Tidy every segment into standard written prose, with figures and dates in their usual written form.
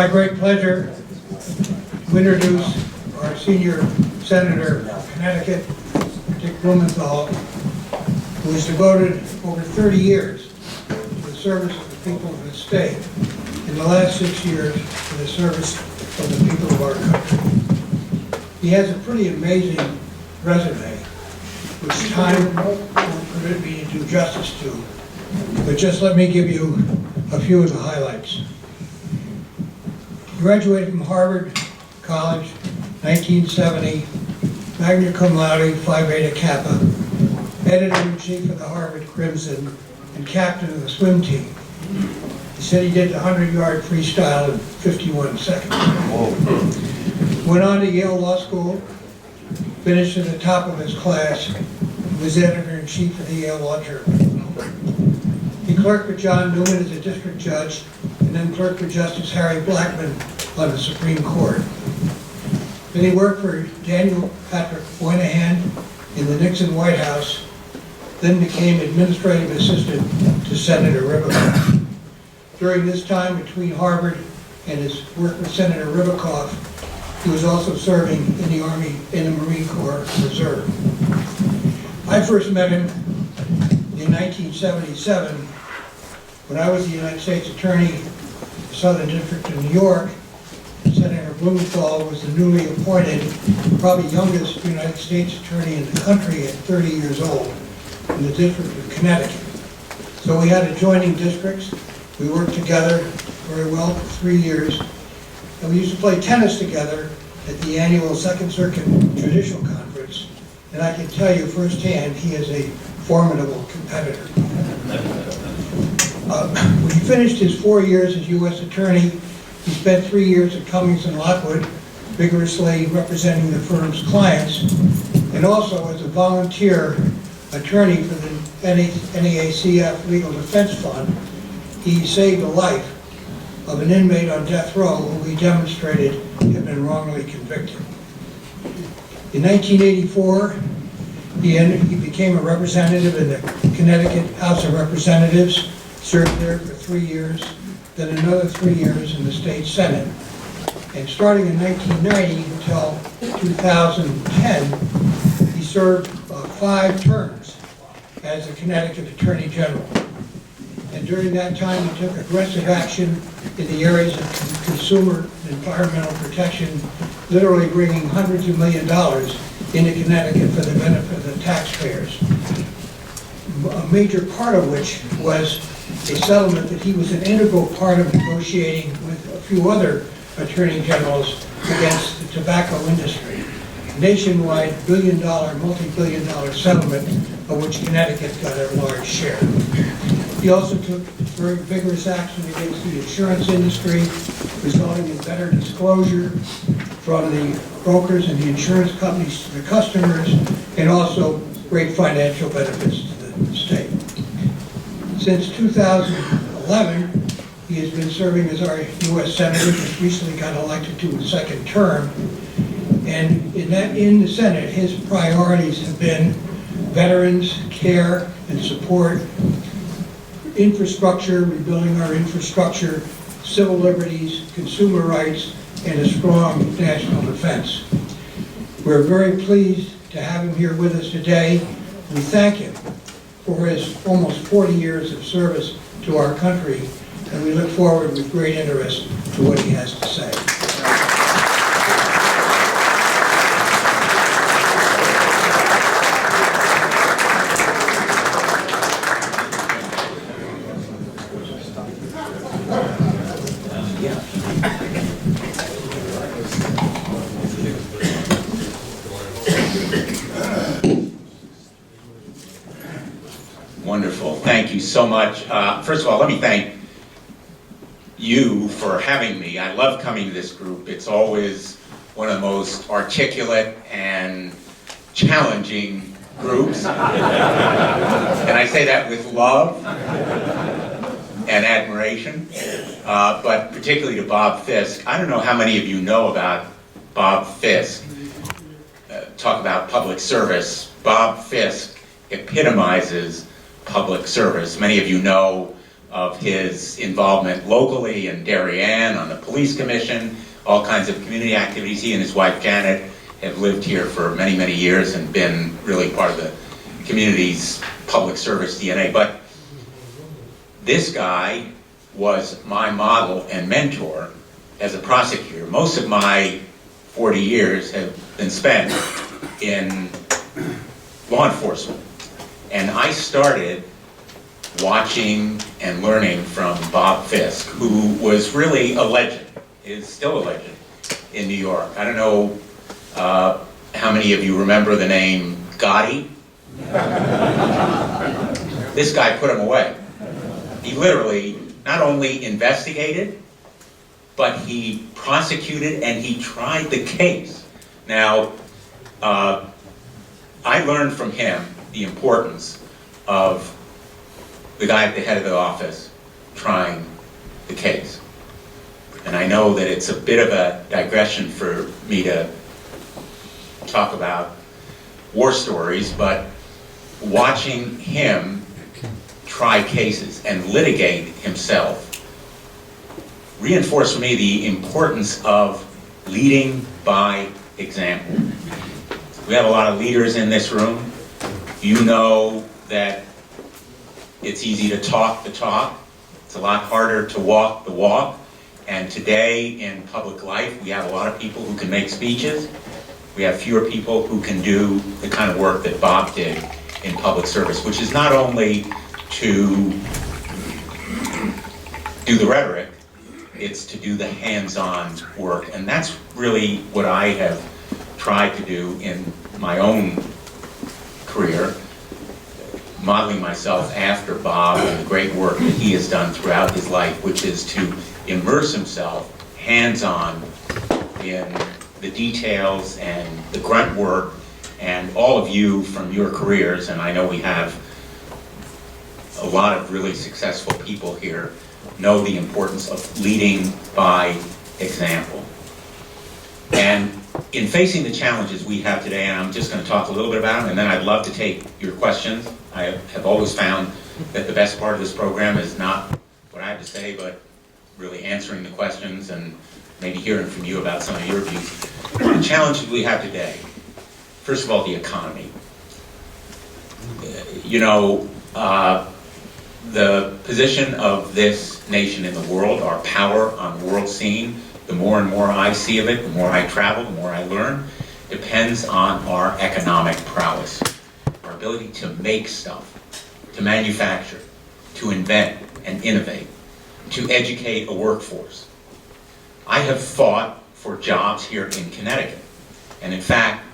my great pleasure to introduce our senior senator of Connecticut, Dick Blumenthal, who has devoted over 30 years to the service of the people of the state, in the last 6 years to the service of the people of our country. He has a pretty amazing resume, which time won't permit me to do justice to, but just let me give you a few of the highlights. He graduated from Harvard College, 1970, magna cum laude, Phi Beta Kappa, editor-in-chief of the Harvard Crimson, and captain of the swim team. He said he did the 100-yard freestyle in 51 seconds. Went on to Yale Law School, finished at the top of his class, and was editor-in-chief of the Yale Law Journal. He clerked with John Newman as a district judge, and then clerked with Justice Harry Blackmun on the Supreme Court. Then he worked for Daniel Patrick Moynihan in the Nixon White House, then became administrative assistant to Senator Ribicoff. During this time between Harvard and his work with Senator Ribicoff, he was also serving in the Army, in the Marine Corps Reserve. I first met him in 1977 when I was the United States Attorney for the Southern District of New York. Senator Blumenthal was the newly appointed, probably youngest United States Attorney in the country at 30 years old in the District of Connecticut. So we had adjoining districts. We worked together very well for 3 years. And we used to play tennis together at the annual Second Circuit Judicial Conference. And I can tell you firsthand, he is a formidable competitor. When he finished his 4 years as U.S. Attorney, he spent 3 years at Cummings and Lockwood, vigorously representing the firm's clients, and also as a volunteer attorney for the NAACF Legal Defense Fund. He saved the life of an inmate on death row who he demonstrated had been wrongly convicted. In 1984, he became a representative in the Connecticut House of Representatives, served there for 3 years, then another 3 years in the state Senate. And starting in 1990 until 2010, he served 5 terms as the Connecticut Attorney General. And during that time, he took aggressive action in the areas of consumer and environmental protection, literally bringing hundreds of $millions into Connecticut for the benefit of the taxpayers. A major part of which was a settlement that he was an integral part of negotiating with a few other attorney generals against the tobacco industry. Nationwide billion-dollar, multi-billion-dollar settlement of which Connecticut got a large share. He also took very vigorous action against the insurance industry, resulting in better disclosure from the brokers and the insurance companies to the customers, and also great financial benefits to the state. Since 2011, he has been serving as our U.S. Senator, just recently got elected to a second term. And in the Senate, his priorities have been veterans, care and support, infrastructure, rebuilding our infrastructure, civil liberties, consumer rights, and a strong national defense. We're very pleased to have him here with us today. We thank him for his almost 40 years of service to our country, and we look forward with great interest to what he has to say. Wonderful. Thank you so much. First of all, let me thank you for having me. I love coming to this group. It's always one of the most articulate and challenging groups. And I say that with love and admiration, but particularly to Bob Fisk. I don't know how many of you know about Bob Fisk. Talk about public service. Bob Fisk epitomizes public service. Many of you know of his involvement locally in Darien on the police commission, all kinds of community activities. He and his wife Janet have lived here for many, many years and been really part of the community's public service DNA. But this guy was my model and mentor as a prosecutor. Most of my 40 years have been spent in law enforcement. And I started watching and learning from Bob Fisk, who was really a legend, is still a legend in New York. I don't know how many of you remember the name Gotti? This guy put him away. He literally not only investigated, but he prosecuted and he tried the case. Now, I learned from him the importance of the guy at the head of the office trying the case. And I know that it's a bit of a digression for me to talk about war stories, but watching him try cases and litigate himself reinforced for me the importance of leading by example. We have a lot of leaders in this room. You know that it's easy to talk the talk. It's a lot harder to walk the walk. And today in public life, we have a lot of people who can make speeches. We have fewer people who can do the kind of work that Bob did in public service, which is not only to do the rhetoric, it's to do the hands-on work. And that's really what I have tried to do in my own career, modeling myself after Bob and the great work that he has done throughout his life, which is to immerse himself hands-on in the details and the grunt work. And all of you from your careers, and I know we have a lot of really successful people here, know the importance of leading by example. And in facing the challenges we have today, and I'm just going to talk a little bit about them, and then I'd love to take your questions. I have always found that the best part of this program is not what I have to say, but really answering the questions and maybe hearing from you about some of your views. The challenges we have today, first of all, the economy. You know, the position of this nation in the world, our power on the world scene, the more and more I see of it, the more I travel, the more I learn, depends on our economic prowess, our ability to make stuff, to manufacture, to invent and innovate, to educate a workforce. I have fought for jobs here in Connecticut, and in fact,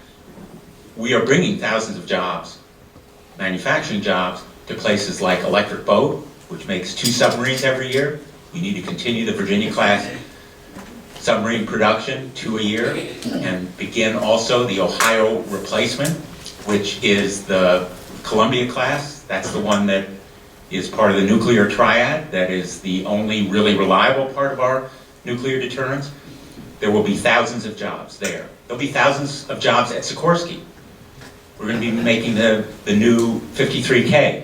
we are bringing thousands of jobs, manufacturing jobs, to places like Electric Boat, which makes 2 submarines every year. We need to continue the Virginia-class submarine production, 2 a year, and begin also the Ohio replacement, which is the Columbia class. That's the one that is part of the nuclear triad, that is the only really reliable part of our nuclear deterrence. There will be thousands of jobs there. There'll be thousands of jobs at Sikorsky. We're going to be making the new 53K.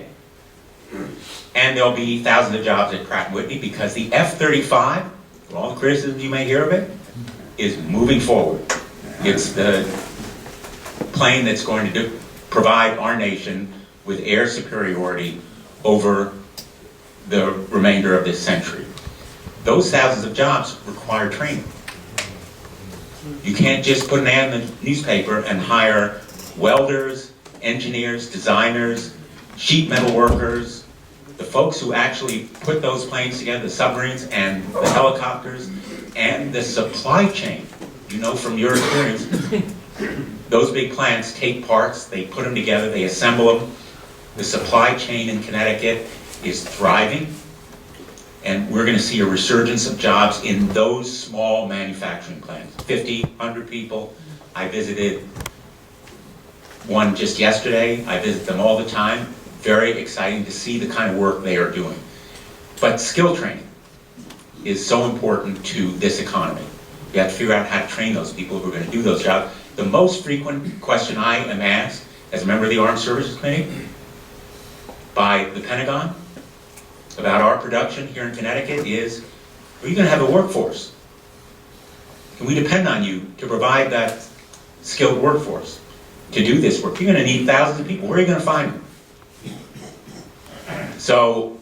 And there'll be thousands of jobs at Pratt & Whitney, because the F-35, for all the criticisms you may hear of it, is moving forward. It's the plane that's going to provide our nation with air superiority over the remainder of this century. Those thousands of jobs require training. You can't just put an ad in the newspaper and hire welders, engineers, designers, sheet metal workers, the folks who actually put those planes together, the submarines and the helicopters, and the supply chain. You know from your experience, those big plants take parts, they put them together, they assemble them. The supply chain in Connecticut is thriving, and we're going to see a resurgence of jobs in those small manufacturing plants. 50, 100 people. I visited one just yesterday. I visit them all the time. Very exciting to see the kind of work they are doing. But skill training is so important to this economy. We have to figure out how to train those people who are going to do those jobs. The most frequent question I am asked as a member of the Armed Services Committee by the Pentagon about our production here in Connecticut is, are you going to have a workforce? Can we depend on you to provide that skilled workforce to do this work? You're going to need thousands of people. Where are you going to find them? So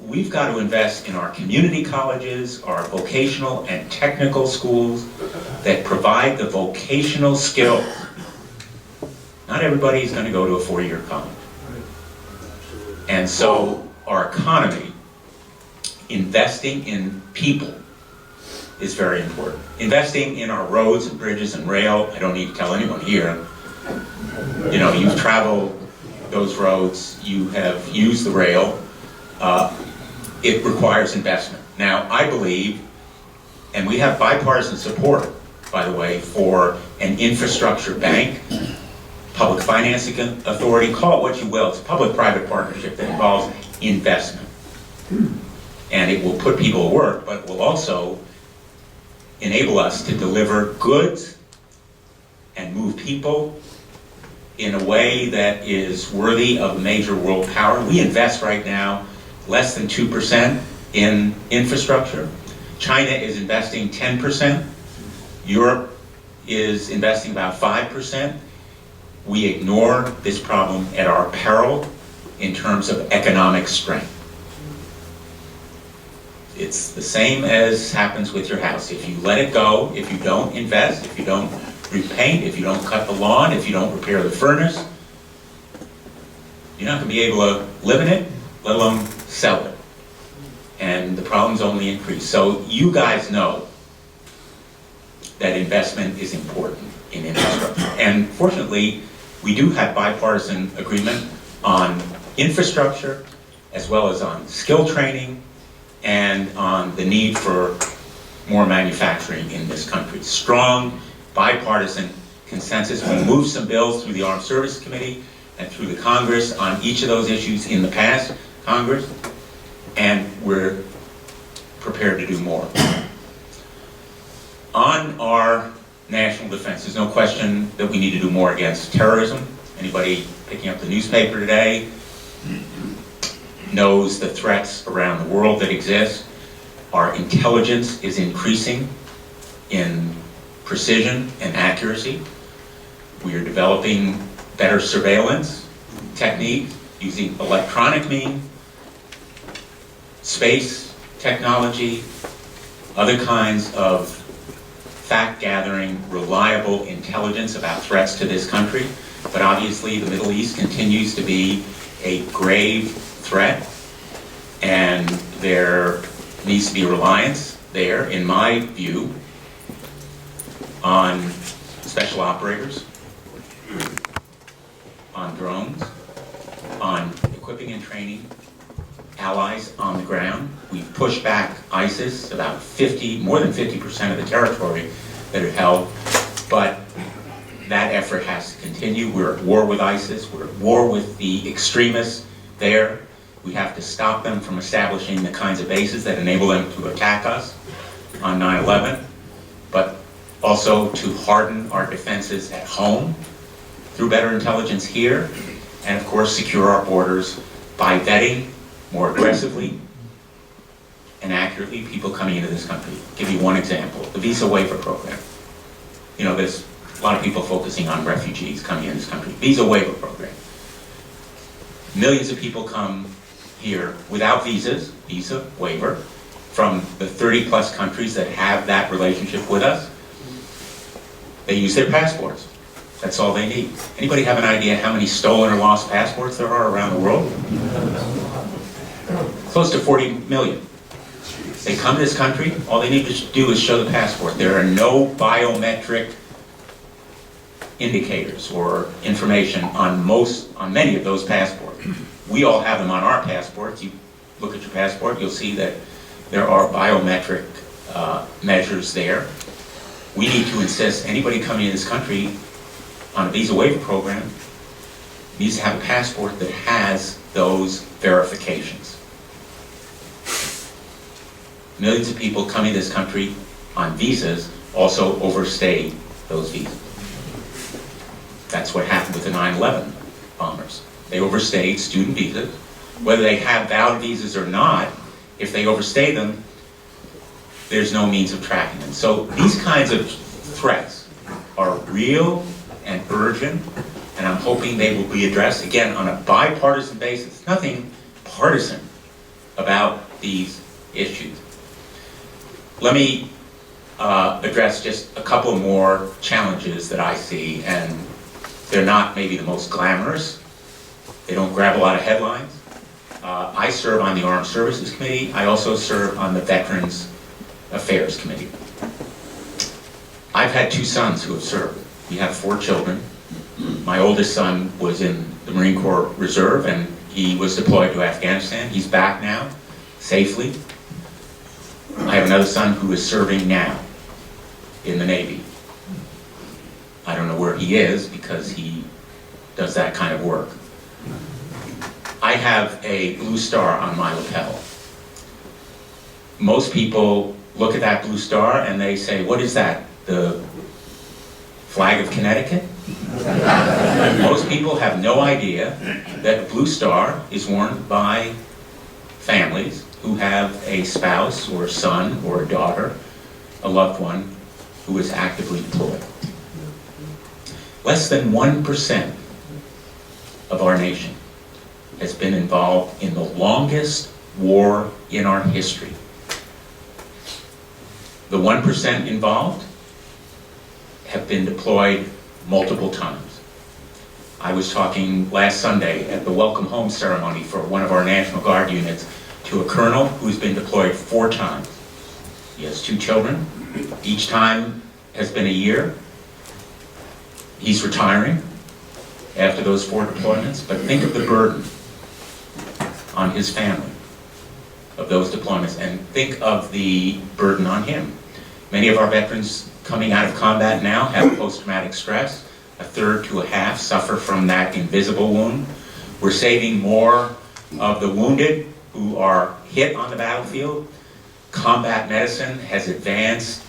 we've got to invest in our community colleges, our vocational and technical schools that provide the vocational skills. Not everybody is going to go to a 4-year college. And so our economy, investing in people is very important. Investing in our roads and bridges and rail, I don't need to tell anyone here. You know, you've traveled those roads, you have used the rail. It requires investment. Now, I believe, and we have bipartisan support, by the way, for an infrastructure bank, public financing authority, call it what you will. It's a public-private partnership that involves investment. And it will put people to work, but will also enable us to deliver goods and move people in a way that is worthy of a major world power. We invest right now less than 2% in infrastructure. China is investing 10%. Europe is investing about 5%. We ignore this problem at our peril in terms of economic strength. It's the same as happens with your house. If you let it go, if you don't invest, if you don't repaint, if you don't cut the lawn, if you don't repair the furnace, you're not going to be able to live in it, let alone sell it. And the problems only increase. So you guys know that investment is important in infrastructure. And fortunately, we do have bipartisan agreement on infrastructure, as well as on skill training, and on the need for more manufacturing in this country. Strong bipartisan consensus. We moved some bills through the Armed Services Committee and through the Congress on each of those issues in the past Congress, and we're prepared to do more. On our national defense, there's no question that we need to do more against terrorism. Anybody picking up the newspaper today knows the threats around the world that exist. Our intelligence is increasing in precision and accuracy. We are developing better surveillance techniques using electronic means, space technology, other kinds of fact-gathering, reliable intelligence about threats to this country. But obviously the Middle East continues to be a grave threat, and there needs to be reliance there, in my view, on special operators, on drones, on equipping and training allies on the ground. We've pushed back ISIS, about more than 50% of the territory that it held, but that effort has to continue. We're at war with ISIS, we're at war with the extremists there. We have to stop them from establishing the kinds of bases that enable them to attack us on 9/11, but also to harden our defenses at home through better intelligence here, and of course secure our borders by vetting more aggressively and accurately people coming into this country. I'll give you one example, the visa waiver program. You know, there's a lot of people focusing on refugees coming into this country. Visa waiver program. Millions of people come here without visas, visa waiver, from the 30+ countries that have that relationship with us. They use their passports. That's all they need. Anybody have an idea how many stolen or lost passports there are around the world? Close to 40 million. They come to this country, all they need to do is show the passport. There are no biometric indicators or information on many of those passports. We all have them on our passports. You look at your passport, you'll see that there are biometric measures there. We need to insist anybody coming to this country on a visa waiver program needs to have a passport that has those verifications. Millions of people coming to this country on visas also overstayed those visas. That's what happened with the 9/11 bombers. They overstayed student visas, Whether they have valid visas or not, if they overstay them, there's no means of tracking them. So these kinds of threats are real and urgent, and I'm hoping they will be addressed, again, on a bipartisan basis. Nothing partisan about these issues. Let me address just a couple more challenges that I see, and they're not maybe the most glamorous. They don't grab a lot of headlines. I serve on the Armed Services Committee. I also serve on the Veterans Affairs Committee. I've had 2 sons who have served. We have 4 children. My oldest son was in the Marine Corps Reserve, and he was deployed to Afghanistan. He's back now, safely. I have another son who is serving now in the Navy. I don't know where he is because he does that kind of work. I have a blue star on my lapel. Most people look at that blue star and they say, what is that? The flag of Connecticut? Most people have no idea that a blue star is worn by families who have a spouse or a son or a daughter, a loved one, who is actively deployed. Less than 1% of our nation has been involved in the longest war in our history. The 1% involved have been deployed multiple times. I was talking last Sunday at the welcome home ceremony for one of our National Guard units to a colonel who's been deployed 4 times. He has 2 children. Each time has been a year. He's retiring after those 4 deployments, but think of the burden on his family of those deployments, and think of the burden on him. Many of our veterans coming out of combat now have post-traumatic stress. A third to a half suffer from that invisible wound. We're saving more of the wounded who are hit on the battlefield. Combat medicine has advanced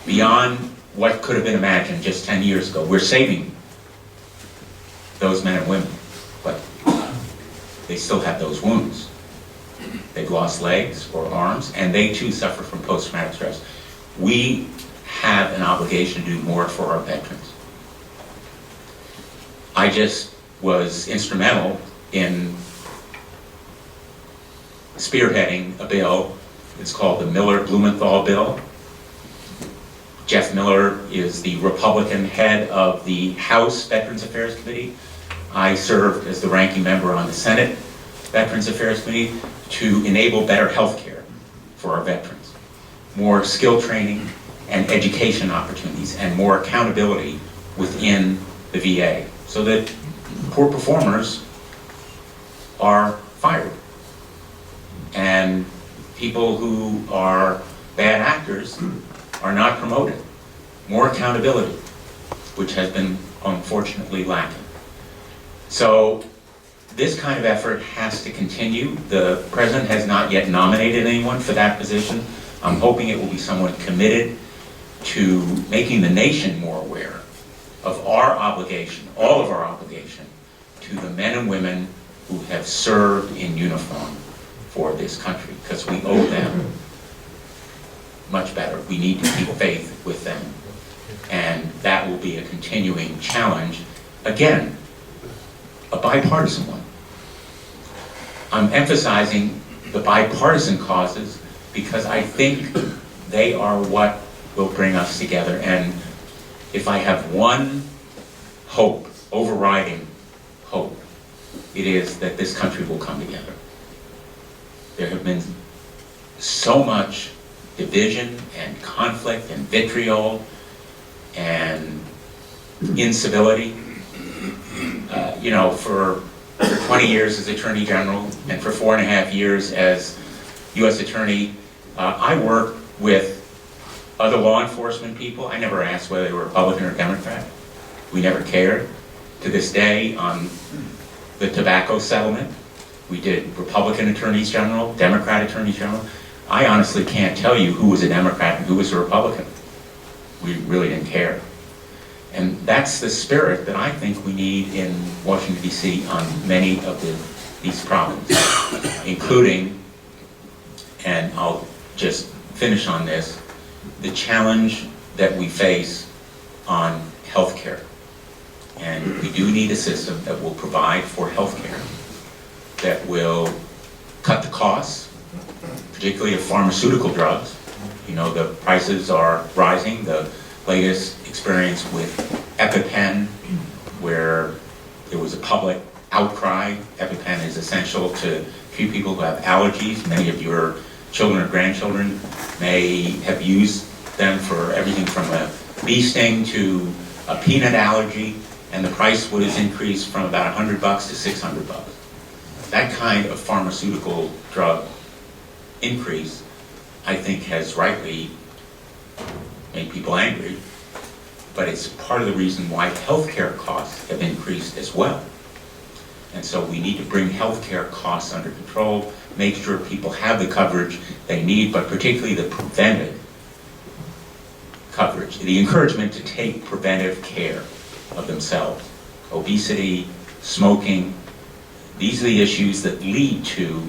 beyond what could have been imagined just 10 years ago. We're saving those men and women, but they still have those wounds. They've lost legs or arms, and they too suffer from post-traumatic stress. We have an obligation to do more for our veterans. I just was instrumental in spearheading a bill. It's called the Miller-Blumenthal bill. Jeff Miller is the Republican head of the House Veterans Affairs Committee. I served as the ranking member on the Senate Veterans Affairs Committee to enable better health care for our veterans, more skill training and education opportunities, and more accountability within the VA, so that poor performers are fired and people who are bad actors are not promoted. More accountability, which has been unfortunately lacking. So this kind of effort has to continue. The president has not yet nominated anyone for that position. I'm hoping it will be someone committed to making the nation more aware of our obligation, all of our obligation, to the men and women who have served in uniform for this country, because we owe them much better. We need to keep faith with them. And that will be a continuing challenge. Again, a bipartisan one. I'm emphasizing the bipartisan causes because I think they are what will bring us together. And if I have one hope, overriding hope, it is that this country will come together. There have been so much division and conflict and vitriol and incivility. For 20 years as Attorney General and for 4.5 years as U.S. Attorney, I worked with other law enforcement people. I never asked whether they were Republican or Democrat. We never cared. To this day, on the tobacco settlement, we did Republican Attorneys General, Democrat Attorneys General. I honestly can't tell you who was a Democrat and who was a Republican. We really didn't care. And that's the spirit that I think we need in Washington, D.C. on many of the these problems, including, and I'll just finish on this, the challenge that we face on healthcare. And we do need a system that will provide for healthcare, that will cut the costs, particularly of pharmaceutical drugs. You know, the prices are rising. The latest experience with EpiPen, where there was a public outcry. EpiPen is essential to treat people who have allergies. Many of your children or grandchildren may have used them for everything from a bee sting to a peanut allergy, and the price was increased from about $100 to $600. That kind of pharmaceutical drug increase, I think, has rightly made people angry, but it's part of the reason why healthcare costs have increased as well. And so we need to bring healthcare costs under control, make sure people have the coverage they need, but particularly the preventive coverage, the encouragement to take preventive care of themselves. Obesity, smoking, these are the issues that lead to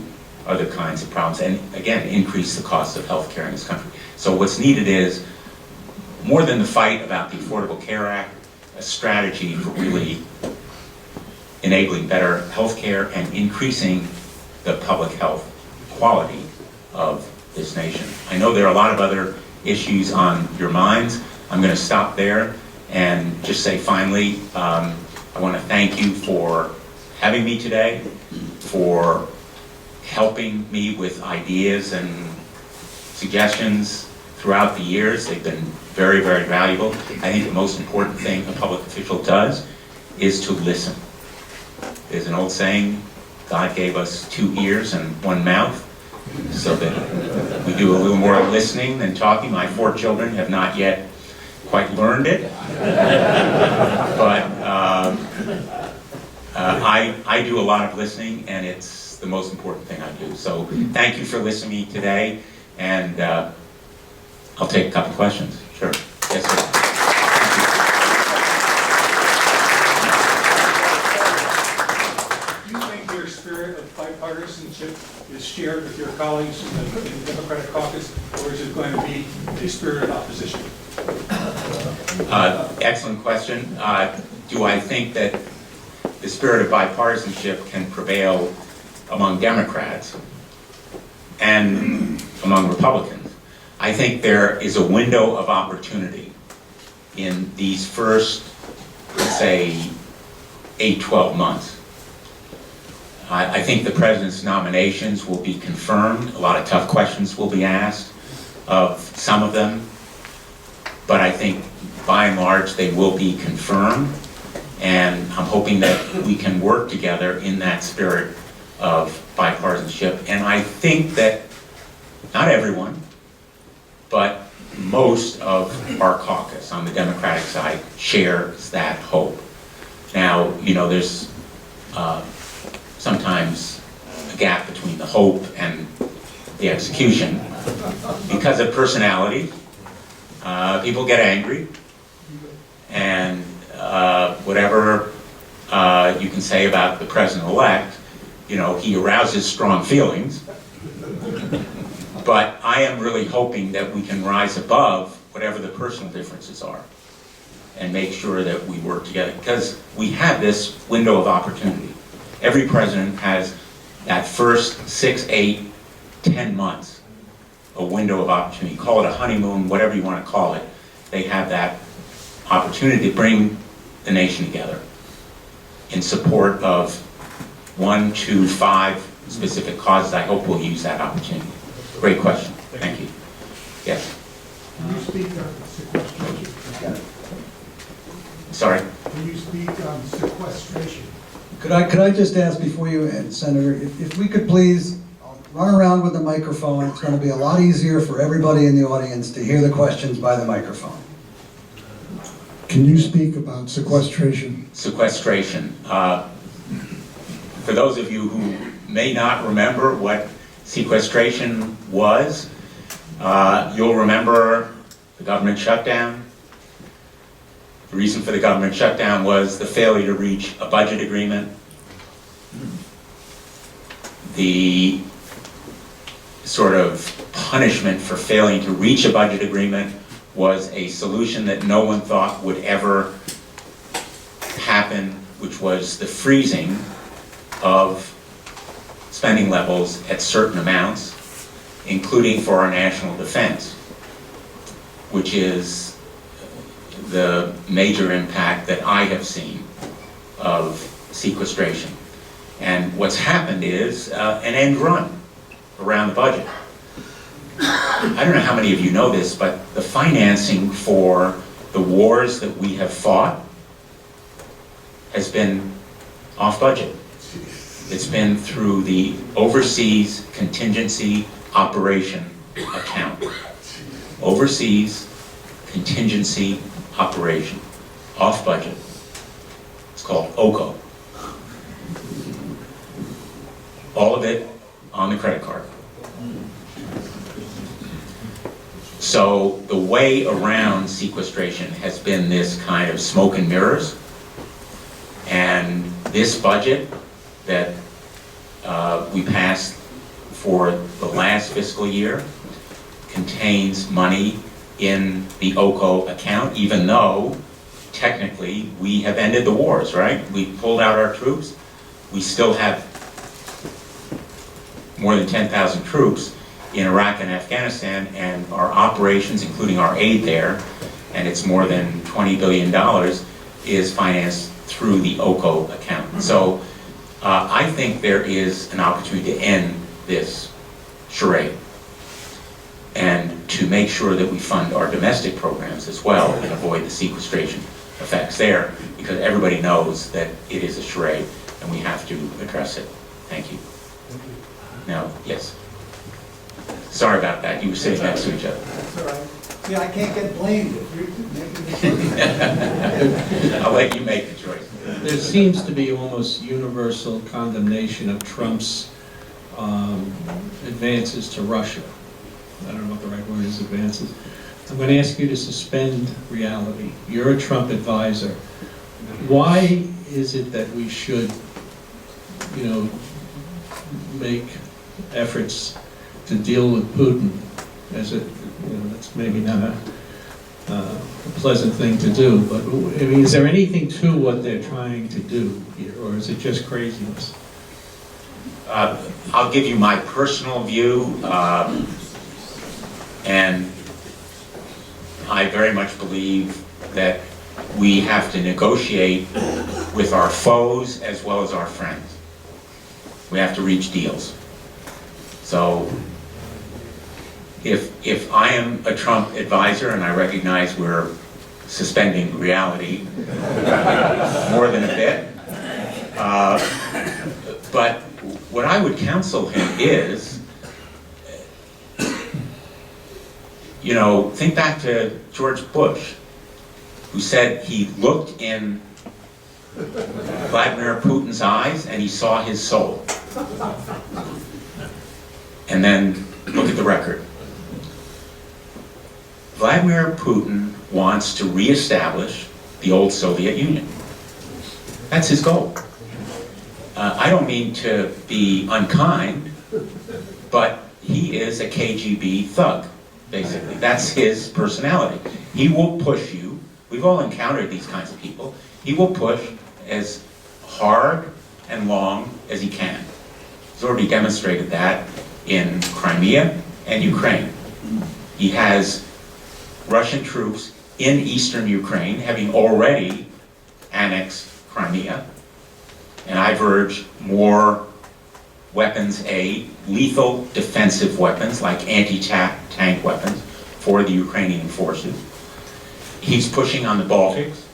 other kinds of problems, and again, increase the cost of healthcare in this country. So what's needed is, more than the fight about the Affordable Care Act, a strategy for really enabling better healthcare and increasing the public health quality of this nation. I know there are a lot of other issues on your minds. I'm going to stop there and just say finally, I want to thank you for having me today, for helping me with ideas and suggestions throughout the years. They've been very, very valuable. I think the most important thing a public official does is to listen. There's an old saying, God gave us 2 ears and 1 mouth, so that we do a little more listening than talking. My 4 children have not yet quite learned it, but I do a lot of listening, and it's the most important thing I do. So thank you for listening to me today, and I'll take a couple questions. Sure. Yes, sir. Do you think your spirit of bipartisanship is shared with your colleagues in the Democratic caucus, or is it going to be a spirit of opposition? Excellent question. Do I think that the spirit of bipartisanship can prevail among Democrats and among Republicans? I think there is a window of opportunity in these first, let's say, 8-12 months. I think the president's nominations will be confirmed. A lot of tough questions will be asked of some of them, but I think by and large they will be confirmed, and I'm hoping that we can work together in that spirit of bipartisanship. And I think that not everyone, but most of our caucus on the Democratic side shares that hope. Now, you know, there's sometimes a gap between the hope and the execution. Because of personality, people get angry, and whatever you can say about the president-elect, you know, he arouses strong feelings. But I am really hoping that we can rise above whatever the personal differences are and make sure that we work together, because we have this window of opportunity. Every president has that first 6, 8, 10 months, a window of opportunity. Call it a honeymoon, whatever you want to call it. They have that opportunity to bring the nation together in support of 1, 2, 5 specific causes. I hope we'll use that opportunity. Great question. Thank you. Yes. Can you speak on sequestration? Sorry. Can you speak on sequestration? Could I just ask before you, Senator, if we could please run around with the microphone. It's going to be a lot easier for everybody in the audience to hear the questions by the microphone. Can you speak about sequestration? Sequestration. For those of you who may not remember what sequestration was, you'll remember the government shutdown. The reason for the government shutdown was the failure to reach a budget agreement. the sort of punishment for failing to reach a budget agreement was a solution that no one thought would ever happen, which was the freezing of spending levels at certain amounts, including for our national defense, which is the major impact that I have seen of sequestration. And what's happened is an end run around the budget. I don't know how many of you know this, but the financing for the wars that we have fought has been off budget. It's been through the Overseas Contingency Operation account. Overseas Contingency Operation, off budget. It's called OCO. All of it on the credit card. So the way around sequestration has been this kind of smoke and mirrors. And this budget that we passed for the last fiscal year contains money in the OCO account, even though technically we have ended the wars, right? We pulled out our troops. We still have more than 10,000 troops in Iraq and Afghanistan, and our operations, including our aid there, and it's more than $20 billion, is financed through the OCO account. So I think there is an opportunity to end this charade and to make sure that we fund our domestic programs as well and avoid the sequestration effects there, because everybody knows that it is a charade and we have to address it. Thank you. Now, yes. Sorry about that. You were sitting next to each other. That's all right. See, I can't get blamed if you're making the choice. I'll let you make the choice. There seems to be almost universal condemnation of Trump's advances to Russia. I don't know what the right word is, advances. I'm going to ask you to suspend reality. You're a Trump advisor. Why is it that we should, make efforts to deal with Putin as a, that's maybe not a pleasant thing to do, but I mean, is there anything to what they're trying to do here, or is it just craziness? I'll give you my personal view, and I very much believe that we have to negotiate with our foes as well as our friends. We have to reach deals. So if I am a Trump advisor, and I recognize we're suspending reality more than a bit, but what I would counsel him is, think back to George Bush, who said he looked in Vladimir Putin's eyes and he saw his soul. And then look at the record. Vladimir Putin wants to reestablish the old Soviet Union. That's his goal. I don't mean to be unkind, but he is a KGB thug, basically. That's his personality. He will push you. We've all encountered these kinds of people. He will push as hard and long as he can. He's already demonstrated that in Crimea and Ukraine. He has Russian troops in eastern Ukraine, having already annexed Crimea, and I've urged more weapons aid, lethal defensive weapons like anti-tank weapons for the Ukrainian forces. He's pushing on the Baltics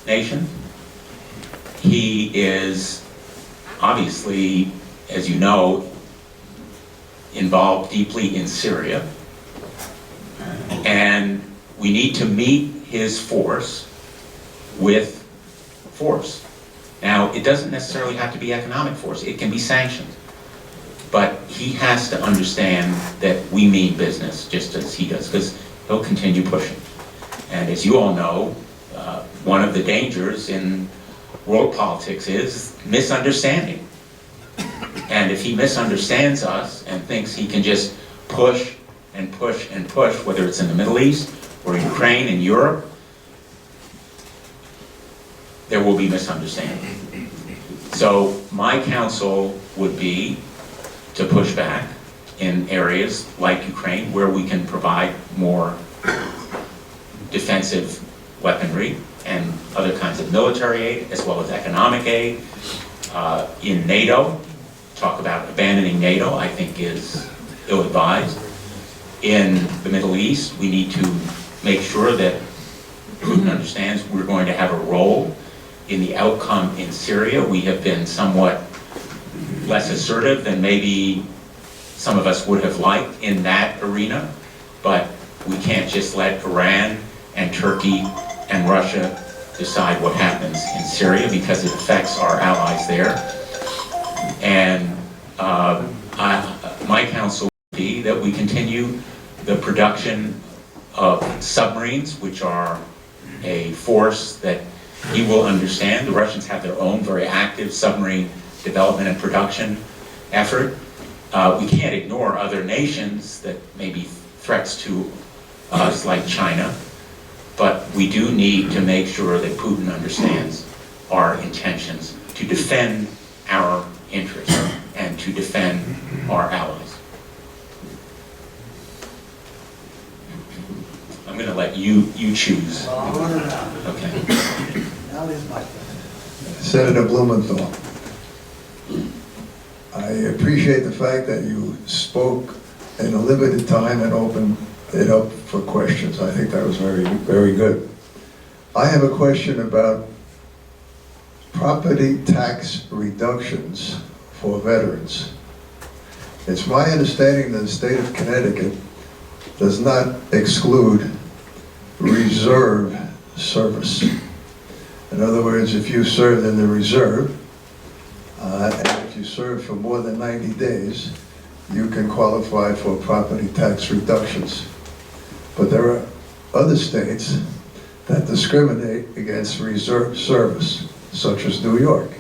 nations. He is obviously, as you know, involved deeply in Syria. And we need to meet his force with force. Now, it doesn't necessarily have to be economic force. It can be sanctions. But he has to understand that we mean business just as he does, because he'll continue pushing. And as you all know, one of the dangers in world politics is misunderstanding. And And if he misunderstands us and thinks he can just push and push and push, whether it's in the Middle East or Ukraine and Europe, there will be misunderstanding. So my counsel would be to push back in areas like Ukraine where we can provide more defensive weaponry and other kinds of military aid, as well as economic aid. In NATO, talk about abandoning NATO, I think is ill-advised. In the Middle East, we need to make sure that Putin understands we're going to have a role in the outcome in Syria. We have been somewhat less assertive than maybe some of us would have liked in that arena, but we can't just let Iran and Turkey and Russia decide what happens in Syria, because it affects our allies there. And my counsel would be that we continue the production of submarines, which are a force that he will understand. The Russians have their own very active submarine development and production effort. We can't ignore other nations that may be threats to us, like China, but we do need to make sure that Putin understands our intentions to defend our interests and to defend our allies. I'm going to let you choose. Okay. Now is my turn. Senator Blumenthal, I appreciate the fact that you spoke in a limited time and opened it up for questions. I think that was very, very good. I have a question about property tax reductions for veterans. It's my understanding that the state of Connecticut does not exclude reserve service. In other words, if you served in the reserve, and if you served for more than 90 days, you can qualify for property tax reductions. But there are other states that discriminate against reserve service, such as New York.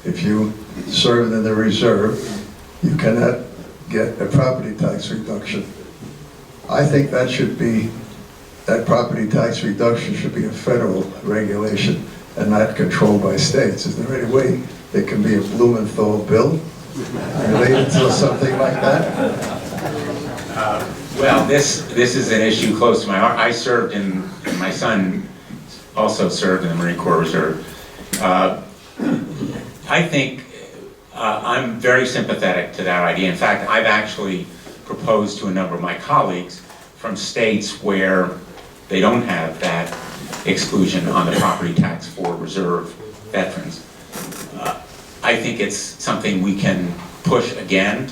If you served in the reserve, you cannot get a property tax reduction. I think that property tax reduction should be a federal regulation and not controlled by states. Is there any way there can be a Blumenthal bill related to something like that? Well, this is an issue close to my heart. I served and my son also served in the Marine Corps Reserve. I think I'm very sympathetic to that idea. In fact, I've actually proposed to a number of my colleagues from states where they don't have that exclusion on the property tax for reserve veterans. I think it's something we can push again.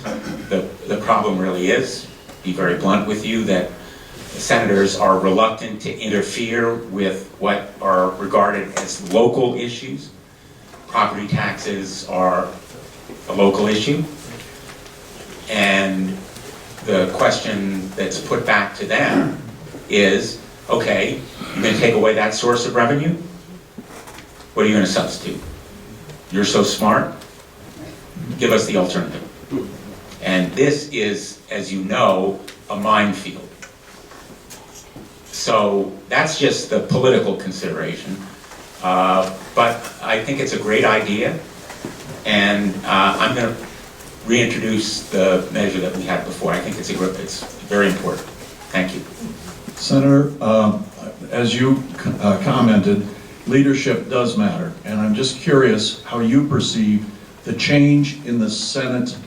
The problem really is, be very blunt with you, that senators are reluctant to interfere with what are regarded as local issues. Property taxes are a local issue, and the question that's put back to them is, okay, you're going to take away that source of revenue? What are you going to substitute? You're so smart? Give us the alternative. And this is, as you know, a minefield. So that's just the political consideration. But I think it's a great idea, and I'm going to reintroduce the measure that we had before. I think it's very important. Thank you. Senator, as you commented, leadership does matter, and I'm just curious how you perceive the change in the Senate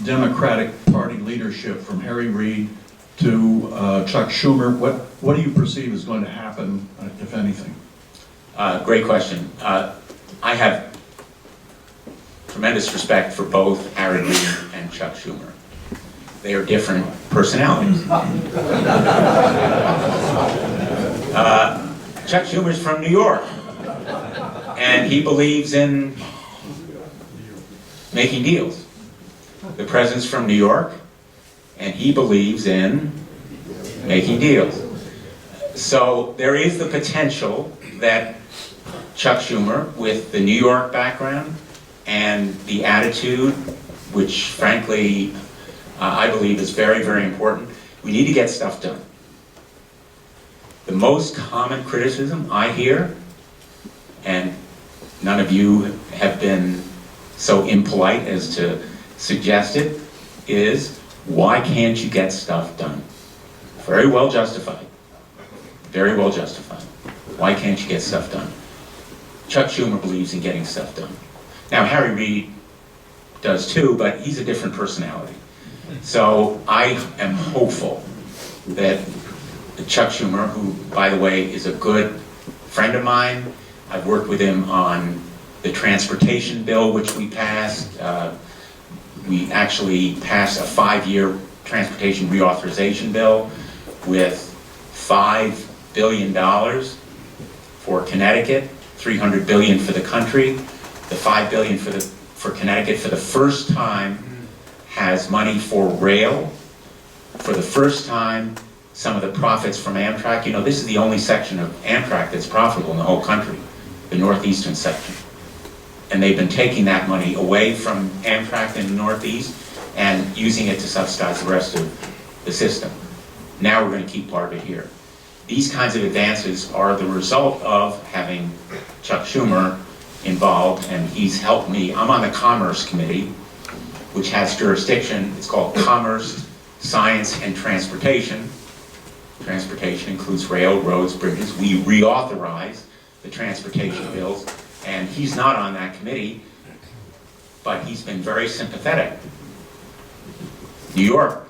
Democratic Party leadership from Harry Reid to Chuck Schumer. What do you perceive is going to happen, if anything? Great question. I have tremendous respect for both Harry Reid and Chuck Schumer. They are different personalities. Chuck Schumer's from New York, and he believes in making deals. The president's from New York, and he believes in making deals. So there is the potential that Chuck Schumer, with the New York background and the attitude which frankly, I believe is very, very important. We need to get stuff done. The most common criticism I hear, and none of you have been so impolite as to suggest it, is why can't you get stuff done? Very well justified. Very well justified. Why can't you get stuff done? Chuck Schumer believes in getting stuff done. Now, Harry Reid does too, but he's a different personality. So I am hopeful that Chuck Schumer, who, by the way, is a good friend of mine, I've worked with him on the transportation bill, which we passed. We actually passed a 5-year transportation reauthorization bill with $5 billion for Connecticut, $300 billion for the country. The $5 billion for Connecticut for the first time has money for rail. For the first time, some of the profits from Amtrak. You know, this is the only section of Amtrak that's profitable in the whole country, the northeastern section. And they've been taking that money away from Amtrak in the Northeast and using it to subsidize the rest of the system. Now we're going to keep part of it here. These kinds of advances are the result of having Chuck Schumer involved, and he's helped me. I'm on the Commerce Committee, which has jurisdiction. It's called Commerce, Science, and Transportation. Transportation includes rail, roads, bridges. We reauthorize the transportation bills. And he's not on that committee, but he's been very sympathetic. New York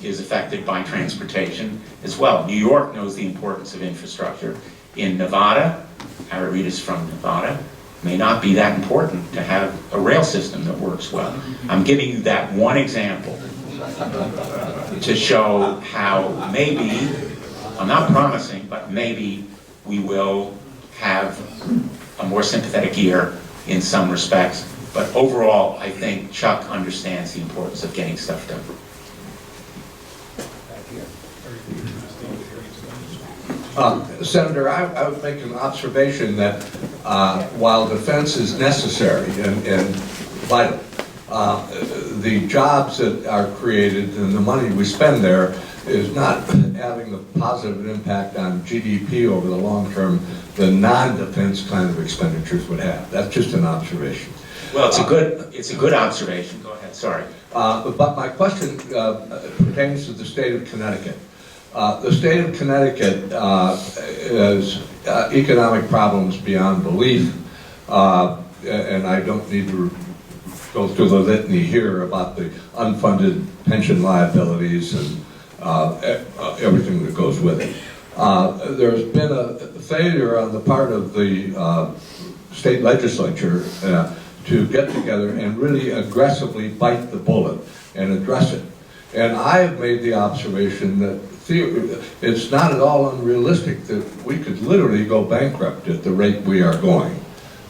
is affected by transportation as well. New York knows the importance of infrastructure. In Nevada, Harry Reid is from Nevada, may not be that important to have a rail system that works well. I'm giving you that one example to show how maybe, I'm not promising, but maybe we will have a more sympathetic ear in some respects, but overall, I think Chuck understands the importance of getting stuff done. Senator, I would make an observation that while defense is necessary and vital, the jobs that are created and the money we spend there is not having the positive impact on GDP over the long term the non-defense kind of expenditures would have. That's just an observation. Well, it's a good observation. Go ahead, sorry. But my question pertains to the state of Connecticut. The state of Connecticut has economic problems beyond belief, and I don't need to go through the litany here about the unfunded pension liabilities and everything that goes with it. There's been a failure on the part of the state legislature to get together and really aggressively bite the bullet and address it. And I have made the observation that it's not at all unrealistic that we could literally go bankrupt at the rate we are going.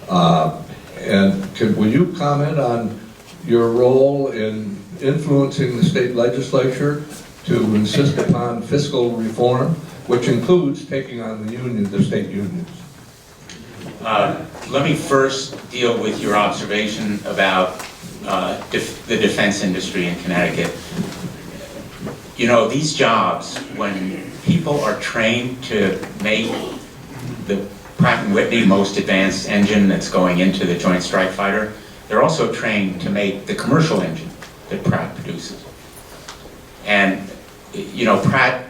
And will you comment on your role in influencing the state legislature to insist upon fiscal reform, which includes taking on the state unions? Let me first deal with your observation about the defense industry in Connecticut. You know, these jobs, when people are trained to make the Pratt & Whitney most advanced engine that's going into the Joint Strike Fighter, they're also trained to make the commercial engine that Pratt produces. And, you know, Pratt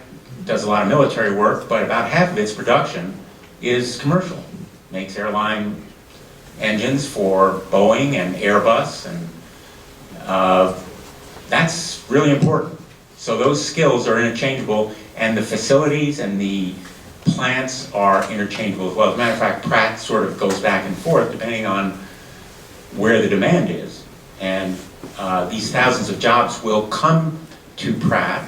does a lot of military work, but about half of its production is commercial. Makes airline engines for Boeing and Airbus, and that's really important. So those skills are interchangeable, and the facilities and the plants are interchangeable as well. As a matter of fact, Pratt sort of goes back and forth depending on where the demand is. And these thousands of jobs will come to Pratt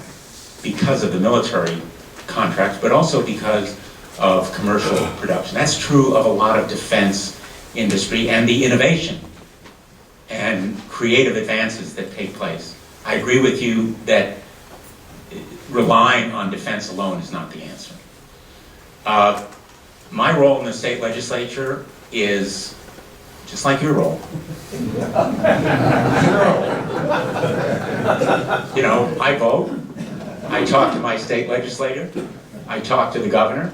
because of the military contracts, but also because of commercial production. That's true of a lot of defense industry and the innovation and creative advances that take place. I agree with you that relying on defense alone is not the answer. My role in the state legislature is just like your role. You know, I vote, I talk to my state legislator, I talk to the governor.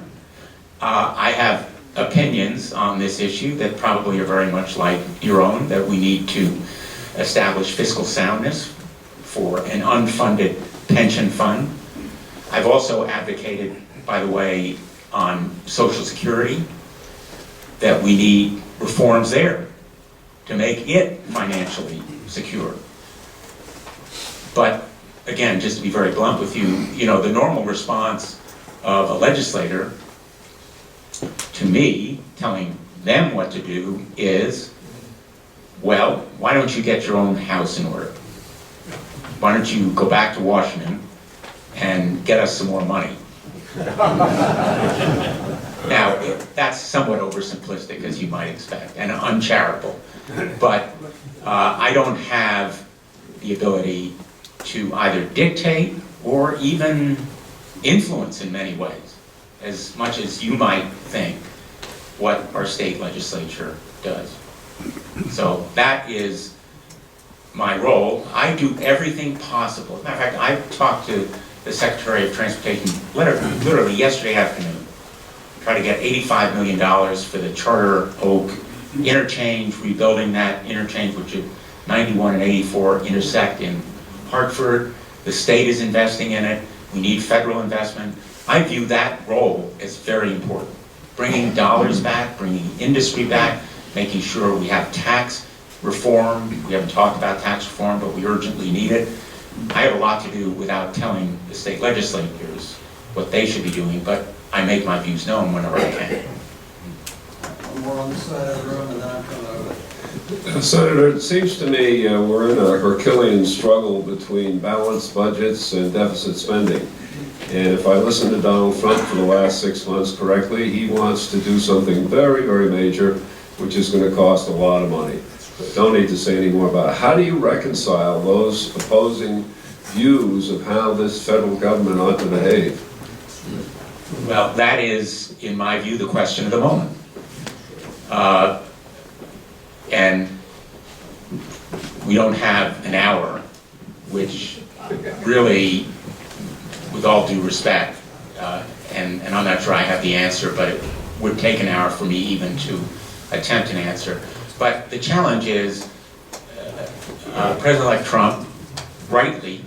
I have opinions on this issue that probably are very much like your own, that we need to establish fiscal soundness for an unfunded pension fund. I've also advocated, by the way, on Social Security, that we need reforms there to make it financially secure. But again, just to be very blunt with you, you know, the normal response of a legislator to me telling them what to do is, well, why don't you get your own house in order? Why don't you go back to Washington and get us some more money? Now, that's somewhat oversimplistic, as you might expect, and uncharitable. But I don't have the ability to either dictate or even influence in many ways, as much as you might think what our state legislature does. So that is my role. I do everything possible. As a matter of fact, I talked to the Secretary of Transportation literally yesterday afternoon, try to get $85 million for the Charter Oak interchange, rebuilding that interchange, which is 91 and 84 intersect in Hartford. The state is investing in it. We need federal investment. I view that role as very important. Bringing dollars back, bringing industry back, making sure we have tax reform. We haven't talked about tax reform, but we urgently need it. I have a lot to do without telling the state legislators what they should be doing, but I make my views known whenever I can. One more on this side of the room, and then I'm coming over. Senator, it seems to me we're in a Herculean struggle between balanced budgets and deficit spending. And if I listen to Donald Trump for the last 6 months correctly, he wants to do something very, very major, which is going to cost a lot of money. Don't need to say any more about it. How do you reconcile those opposing views of how this federal government ought to behave? Well, that is, in my view, the question of the moment. And we don't have an hour, which really, with all due respect, and I'm not sure I have the answer, but it would take an hour for me even to attempt an answer. But the challenge is, President-elect Trump rightly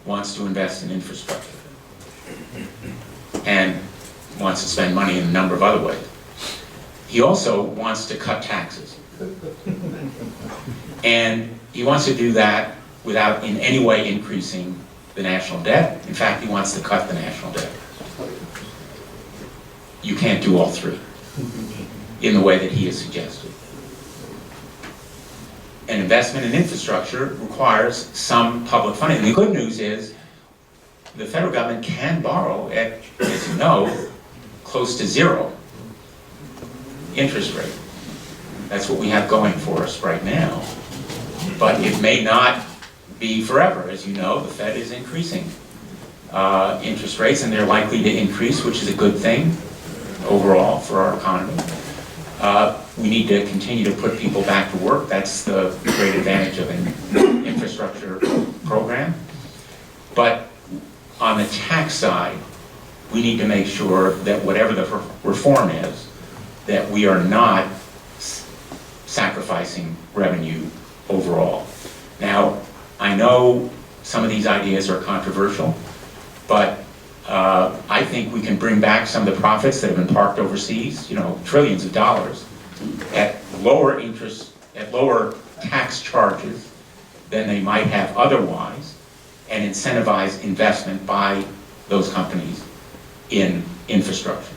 wants to invest in infrastructure and wants to spend money in a number of other ways. He also wants to cut taxes. And he wants to do that without in any way increasing the national debt. In fact, he wants to cut the national debt. You can't do all three in the way that he has suggested. An investment in infrastructure requires some public funding. And the good news is the federal government can borrow at, as you know, close to zero interest rate. That's what we have going for us right now. But it may not be forever. As you know, the Fed is increasing interest rates, and they're likely to increase, which is a good thing overall for our economy. We need to continue to put people back to work. That's the great advantage of an infrastructure program. But on the tax side, we need to make sure that whatever the reform is, that we are not sacrificing revenue overall. Now, I know some of these ideas are controversial, but I think we can bring back some of the profits that have been parked overseas, you know, trillions of dollars, at lower interest, at lower tax charges than they might have otherwise, and incentivize investment by those companies in infrastructure.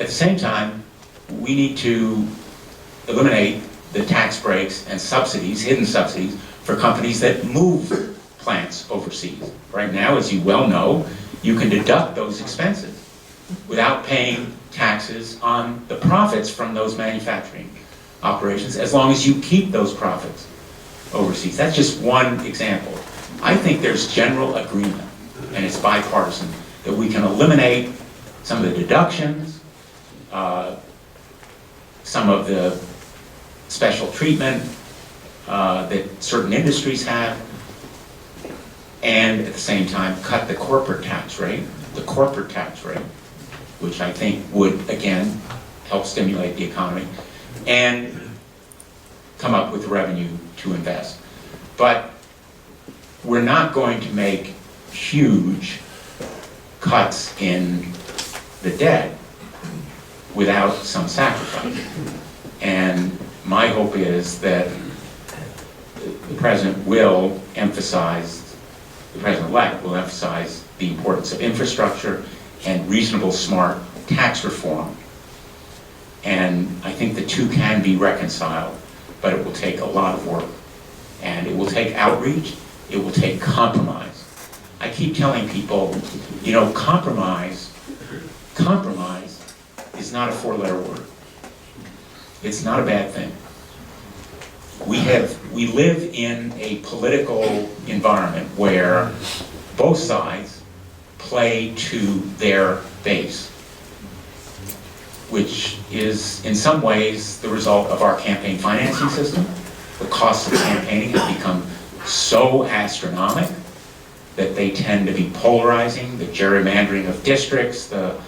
At the same time, we need to eliminate the tax breaks and subsidies, hidden subsidies, for companies that move plants overseas. Right now, as you well know, you can deduct those expenses without paying taxes on the profits from those manufacturing operations, as long as you keep those profits overseas. That's just one example. I think there's general agreement, and it's bipartisan, that we can eliminate some of the deductions, some of the special treatment, that certain industries have, and at the same time cut the corporate tax rate, which I think would, again, help stimulate the economy, and come up with revenue to invest. But we're not going to make huge cuts in the debt without some sacrifice. And my hope is that the President will emphasize, the President-elect will emphasize the importance of infrastructure and reasonable, smart tax reform. And I think the two can be reconciled, but it will take a lot of work. And it will take outreach, it will take compromise. I keep telling people, you know, compromise is not a four-letter word. It's not a bad thing. We live in a political environment where both sides play to their base, which is in some ways the result of our campaign financing system. The costs of campaigning have become so astronomical that they tend to be polarizing. The gerrymandering of districts, the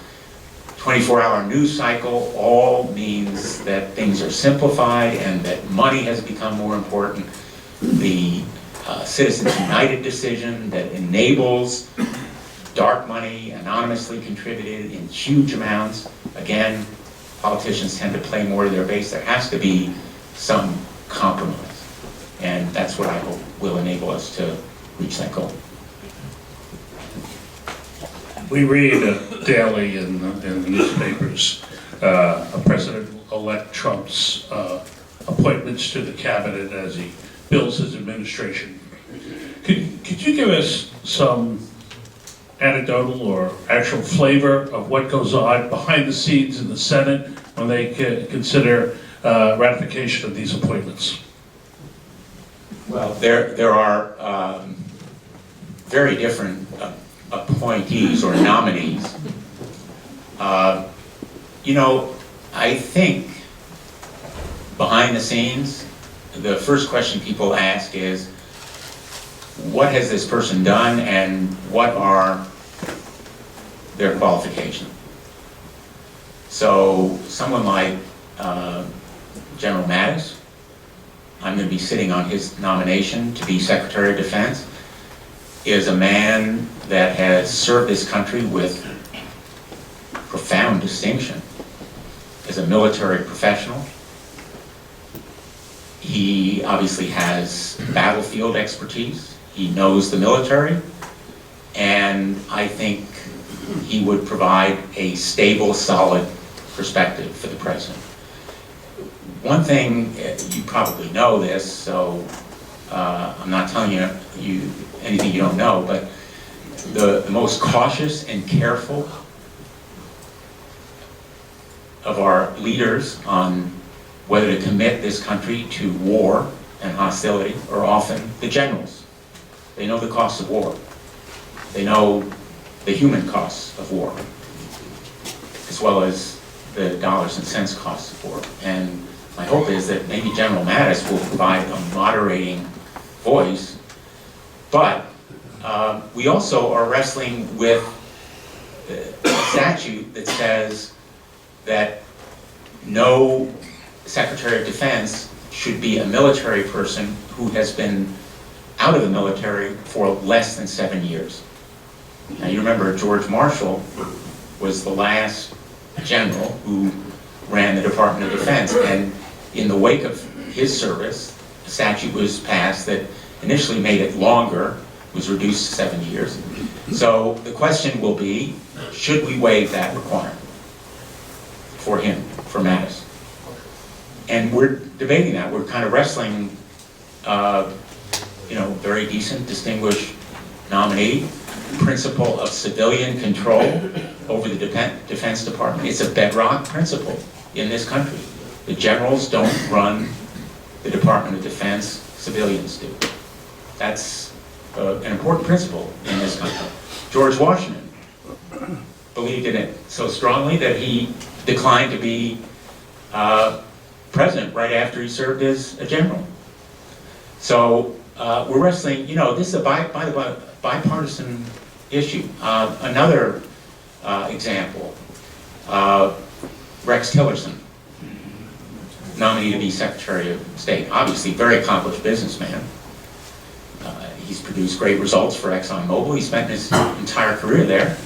24-hour news cycle, all means that things are simplified and that money has become more important. The Citizens United decision that enables dark money anonymously contributed in huge amounts. Again, politicians tend to play more to their base. There has to be some compromise. And that's what I hope will enable us to reach that goal. We read daily in the newspapers President-elect Trump's appointments to the cabinet as he builds his administration. Could you give us some anecdotal or actual flavor of what goes on behind the scenes in the Senate when they consider ratification of these appointments? Well, there are very different appointees or nominees. You know, I think behind the scenes, the first question people ask is, what has this person done and what are their qualifications? So someone like General Mattis, I'm going to be sitting on his nomination to be Secretary of Defense, is a man that has served this country with profound distinction as a military professional. He obviously has battlefield expertise. He knows the military, and I think he would provide a stable, solid perspective for the President. One thing, you probably know this, so I'm not telling you anything you don't know, but the most cautious and careful of our leaders on whether to commit this country to war and hostility are often the generals. They know the costs of war. They know the human costs of war, as well as the dollars and cents costs of war. And my hope is that maybe General Mattis will provide a moderating voice, but we also are wrestling with a statute that says that no Secretary of Defense should be a military person who has been out of the military for less than 7 years. Now you remember George Marshall was the last general who ran the Department of Defense, and in the wake of his service, a statute was passed that initially made it longer, was reduced to 7 years. So the question will be, should we waive that requirement for him, for Mattis? And we're debating that. We're kind of wrestling, very decent, distinguished nominee, principle of civilian control over the Defense Department. It's a bedrock principle in this country. The generals don't run the Department of Defense, civilians do. That's an important principle in this country. George Washington believed in it so strongly that he declined to be president right after he served as a general. So we're wrestling, this is a bipartisan issue. Another example, Rex Tillerson, nominee to be Secretary of State, obviously very accomplished businessman. He's produced great results for ExxonMobil. He spent his entire career there,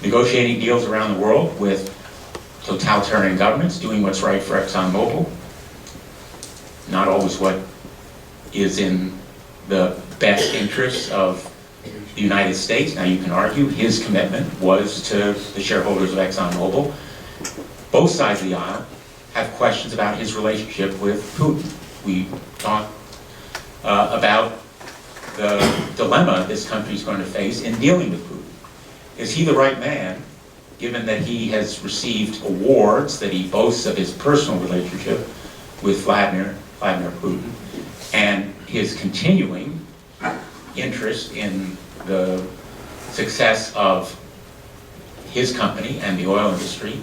negotiating deals around the world with totalitarian governments, doing what's right for ExxonMobil. Not always what is in the best interests of the United States. Now you can argue his commitment was to the shareholders of ExxonMobil. Both sides of the aisle have questions about his relationship with Putin. We talk about the dilemma this country is going to face in dealing with Putin. Is he the right man, given that he has received awards, that he boasts of his personal relationship with Vladimir Putin, and his continuing interest in the success of his company and the oil industry,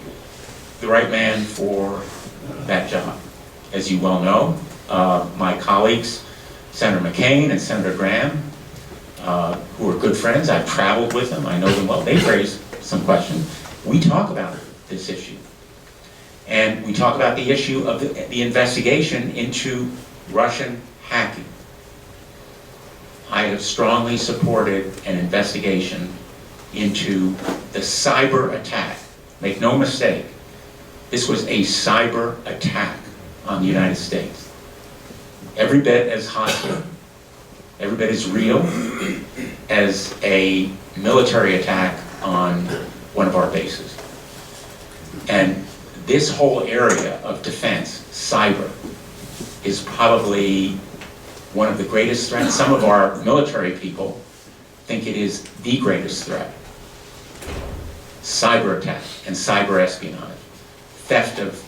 the right man for that job? As you well know, my colleagues, Senator McCain and Senator Graham, who are good friends, I've traveled with them, I know them well, they've raised some questions. We talk about this issue. And we talk about the issue of the investigation into Russian hacking. I have strongly supported an investigation into the cyber attack. Make no mistake, this was a cyber attack on the United States. Every bit as hostile, every bit as real as a military attack on one of our bases. And this whole area of defense, cyber, is probably one of the greatest threats. Some of our military people think it is the greatest threat. Cyber attack and cyber espionage, theft of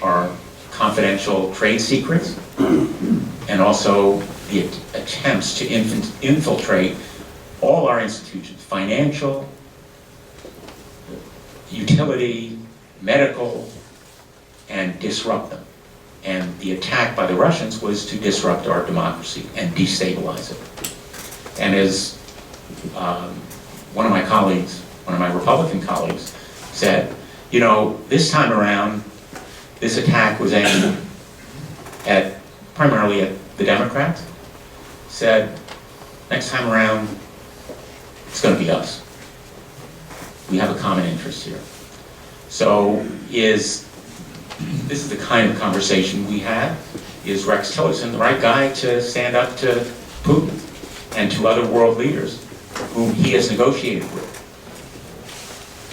our confidential trade secrets, and also the attempts to infiltrate all our institutions, financial, utility, medical, and disrupt them. And the attack by the Russians was to disrupt our democracy and destabilize it. And as one of my colleagues, one of my Republican colleagues said, this time around, this attack was aimed primarily at the Democrats. Said, next time around, it's going to be us. We have a common interest here. So this is the kind of conversation we had. Is Rex Tillerson the right guy to stand up to Putin and to other world leaders whom he has negotiated with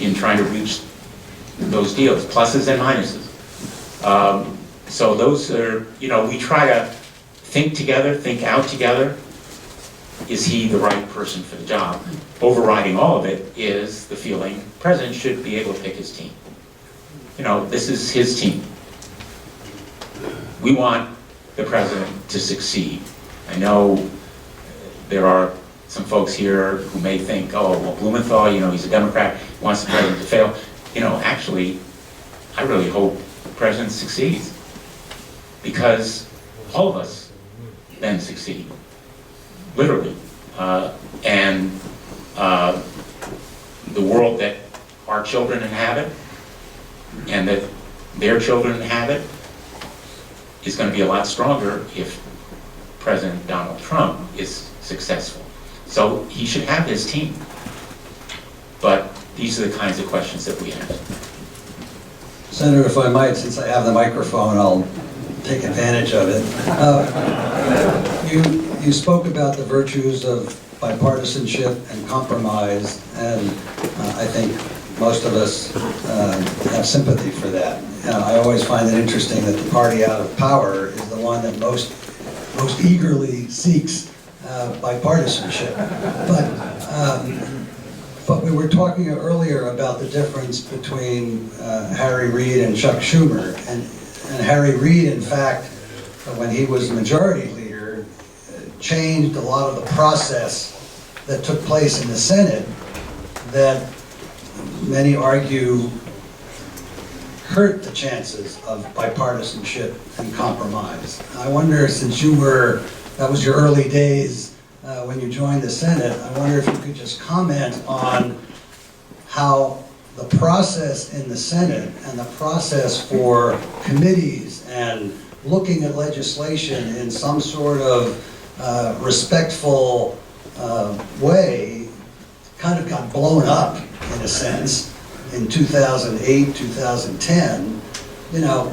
in trying to reach those deals, pluses and minuses? So those are, we try to think together, think out together. Is he the right person for the job? Overriding all of it is the feeling the president should be able to pick his team. This is his team. We want the president to succeed. I know there are some folks here who may think, oh, well, Blumenthal, he's a Democrat, wants the president to fail. Actually, I really hope the president succeeds, because all of us then succeed, literally. And the world that our children inhabit and that their children inhabit is going to be a lot stronger if President Donald Trump is successful. So he should have his team. But these are the kinds of questions that we have. Senator, if I might, since I have the microphone, I'll take advantage of it. You spoke about the virtues of bipartisanship and compromise, and I think most of us have sympathy for that. I always find it interesting that the party out of power is the one that most eagerly seeks bipartisanship. But we were talking earlier about the difference between Harry Reid and Chuck Schumer, and Harry Reid, in fact, when he was majority leader, changed a lot of the process that took place in the Senate that many argue hurt the chances of bipartisanship and compromise. I wonder, since that was your early days when you joined the Senate, I wonder if you could just comment on how the process in the Senate and the process for committees and looking at legislation in some sort of respectful way kind of got blown up, in a sense, in 2008, 2010. You know,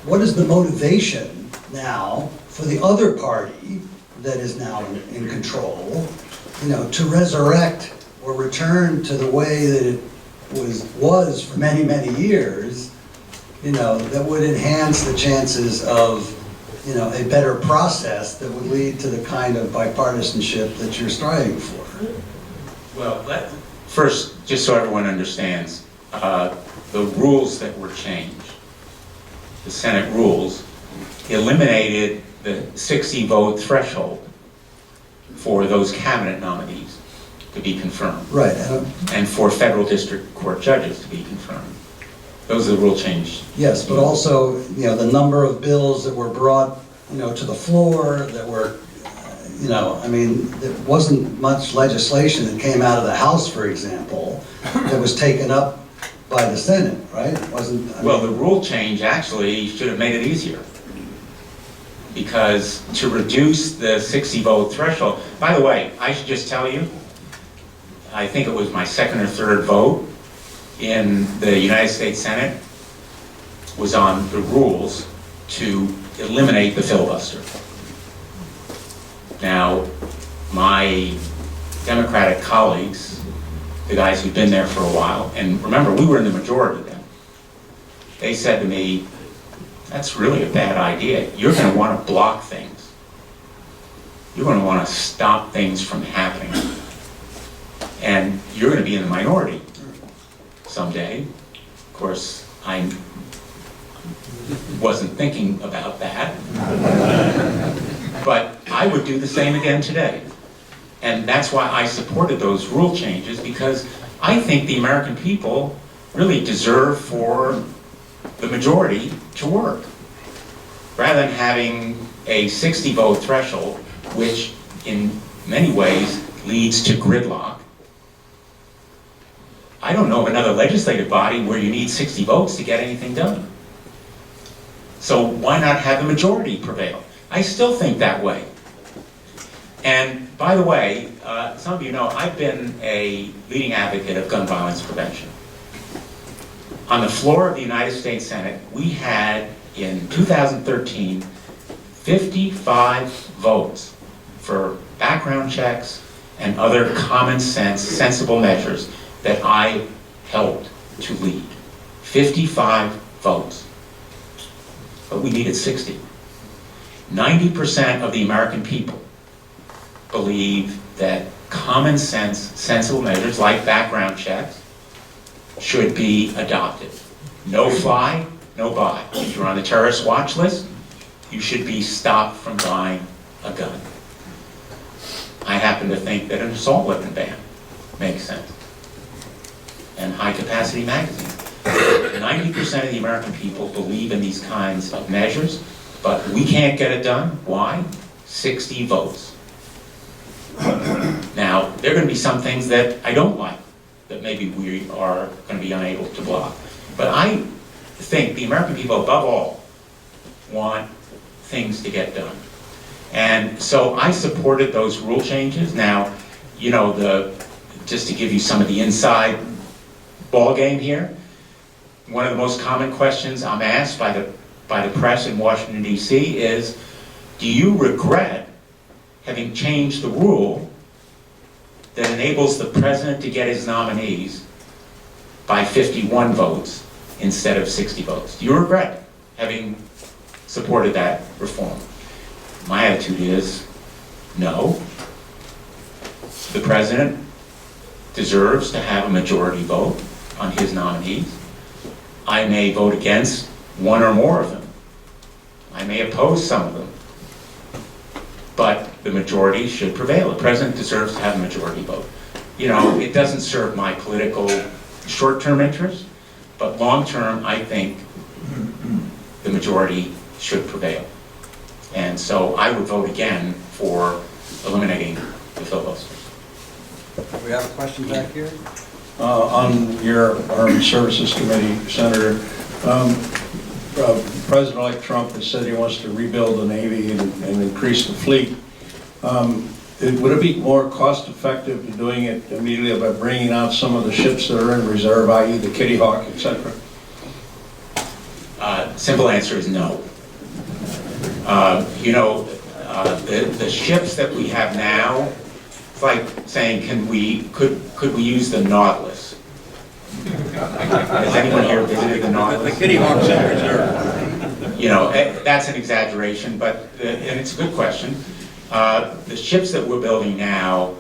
what is the motivation now for the other party that is now in control, you know, to resurrect or return to the way that it was for many, many years, you know, that would enhance the chances of, you know, a better process that would lead to the kind of bipartisanship that you're striving for? Well, first, just so everyone understands, the rules that were changed, the Senate rules, eliminated the 60-vote threshold for those cabinet nominees to be confirmed. Right. And for federal district court judges to be confirmed. Those are the rule changes. Yes, but also, you know, the number of bills that were brought, you know, to the floor that were, you know, I mean, there wasn't much legislation that came out of the House, for example, that was taken up by the Senate, right? Well, the rule change actually should have made it easier. Because to reduce the 60-vote threshold, by the way, I should just tell you, I think it was my second or third vote in the United States Senate was on the rules to eliminate the filibuster. Now, my Democratic colleagues, the guys who've been there for a while, and remember, we were in the majority then, they said to me, that's really a bad idea. You're going to want to block things. You're going to want to stop things from happening. And you're going to be in the minority someday. Of course, I wasn't thinking about that. But I would do the same again today. And that's why I supported those rule changes, because I think the American people really deserve for the majority to work, rather than having a 60-vote threshold, which in many ways leads to gridlock. I don't know of another legislative body where you need 60 votes to get anything done. So why not have the majority prevail? I still think that way. And by the way, some of you know I've been a leading advocate of gun violence prevention. On the floor of the United States Senate, we had, in 2013, 55 votes for background checks and other common sense, sensible measures that I helped to lead. 55 votes. But we needed 60. 90% of the American people believe that common sense, sensible measures like background checks should be adopted. No fly, no buy. If you're on the terrorist watch list, you should be stopped from buying a gun. I happen to think that an assault weapon ban makes sense. And high-capacity magazines. 90% of the American people believe in these kinds of measures, but we can't get it done. Why? 60 votes. Now, there are going to be some things that I don't like, that maybe we are going to be unable to block. But I think the American people, above all, want things to get done. And so I supported those rule changes. Now, you know, just to give you some of the inside ball game here, one of the most common questions I'm asked by the press in Washington, D.C. is, do you regret having changed the rule that enables the president to get his nominees by 51 votes instead of 60 votes? Do you regret having supported that reform? My attitude is no. The president deserves to have a majority vote on his nominees. I may vote against one or more of them. I may oppose some of them. But the majority should prevail. The president deserves to have a majority vote. You know, it doesn't serve my political short-term interest, But long-term, I think the majority should prevail. And so I would vote again for eliminating the filibusters. We have a question back here? On your Armed Services Committee, Senator, President-elect Trump has said he wants to rebuild the Navy and increase the fleet. Would it be more cost-effective to doing it immediately by bringing out some of the ships that are in reserve, i.e. the Kitty Hawk, etc.? Simple answer is no. The ships that we have now, it's like saying, could we use the Nautilus? Has anyone here visited the Nautilus? The Kitty Hawk's in reserve. That's an exaggeration, and it's a good question. The ships that we're building now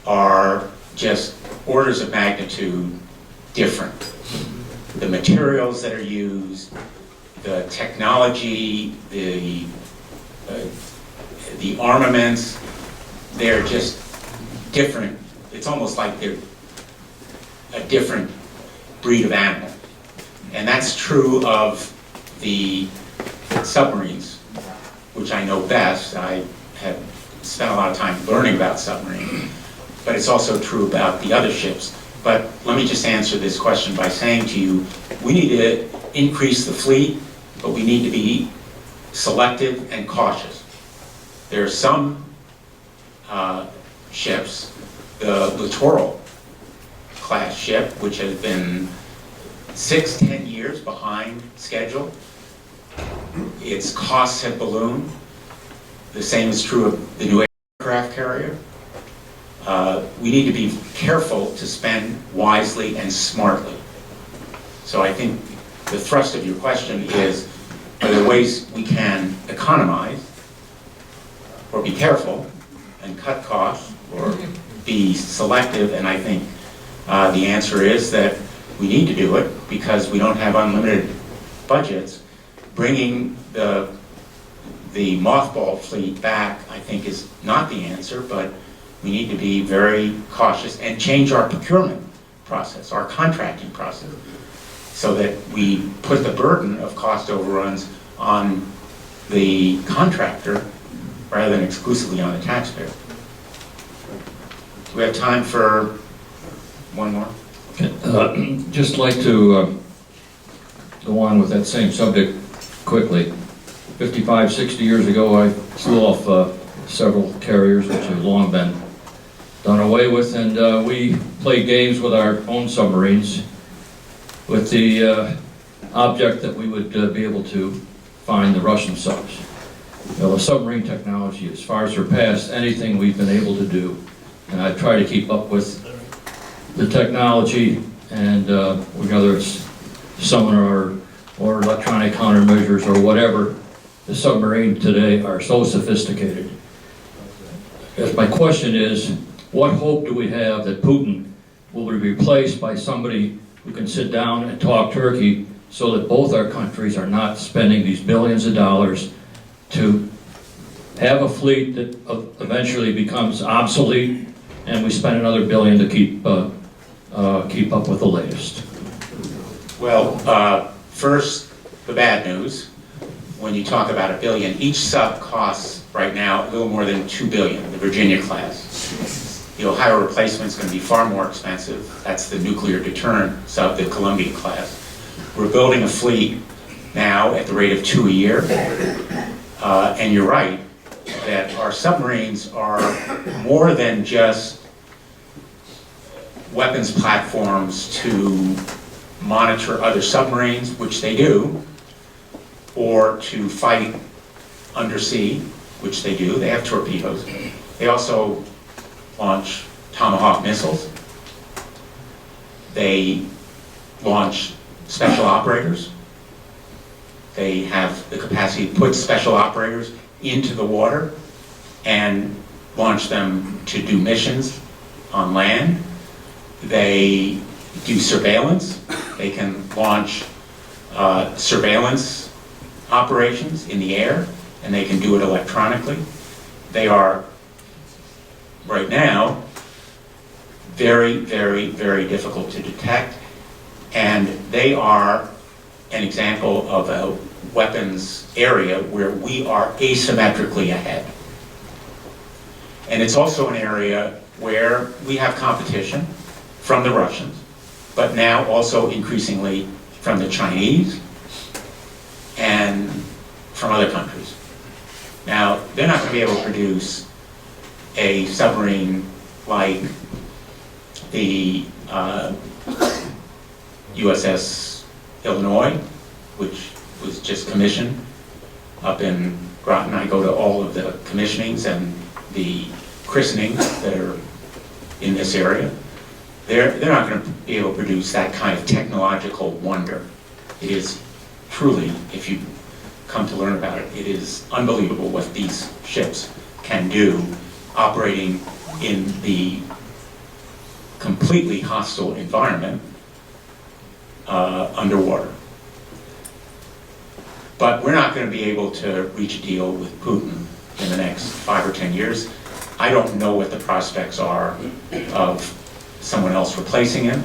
are just orders of magnitude different. The materials that are used, the technology, the armaments, they're just different. It's almost like they're a different breed of animal. And that's true of the submarines, which I know best. I have spent a lot of time learning about submarines, but it's also true about the other ships. But let me just answer this question by saying to you, we need to increase the fleet, but we need to be selective and cautious. There are some ships, the Littoral class ship, which has been 6-10 years behind schedule. Its costs have ballooned. The same is true of the new aircraft carrier. We need to be careful to spend wisely and smartly. So I think the thrust of your question is, are there ways we can economize, or be careful and cut costs, or be selective? And I think the answer is that we need to do it because we don't have unlimited budgets. Bringing the mothball fleet back, I think, is not the answer, but we need to be very cautious and change our procurement process, our contracting process, so that we put the burden of cost overruns on the contractor rather than exclusively on the taxpayer. Do we have time for one more? Just like to go on with that same subject quickly. 55, 60 years ago, I flew off several carriers which have long been done away with, and we played games with our own submarines with the object that we would be able to find the Russian subs. The submarine technology has far surpassed anything we've been able to do, and I try to keep up with the technology, and whether it's sonar or electronic countermeasures or whatever, the submarine today are so sophisticated. Yes, my question is, what hope do we have that Putin will be replaced by somebody who can sit down and talk Turkey so that both our countries are not spending these billions of dollars to have a fleet that eventually becomes obsolete, and we spend another $1 billion to keep up with the latest? Well, first, the bad news. When you talk about $1 billion, each sub costs right now a little more than $2 billion, the Virginia class. The Ohio replacement is going to be far more expensive. That's the nuclear deterrent sub, the Columbia class. We're building a fleet now at the rate of 2 a year. And you're right that our submarines are more than just weapons platforms to monitor other submarines, which they do, or to fight undersea, which they do. They have torpedoes. They also launch Tomahawk missiles. They launch special operators. They have the capacity to put special operators into the water and launch them to do missions on land. They do surveillance. They can launch surveillance operations in the air, and they can do it electronically. They are, right now, very, very, very difficult to detect. And they are an example of a weapons area where we are asymmetrically ahead. And it's also an area where we have competition from the Russians, but now also increasingly from the Chinese and from other countries. Now, they're not going to be able to produce a submarine like the USS Illinois, which was just commissioned up in Groton. I go to all of the commissionings and the christenings that are in this area. They're not going to be able to produce that kind of technological wonder. It is truly, if you come to learn about it, it is unbelievable what these ships can do operating in the completely hostile environment underwater. But we're not going to be able to reach a deal with Putin in the next 5 or 10 years. I don't know what the prospects are of someone else replacing him,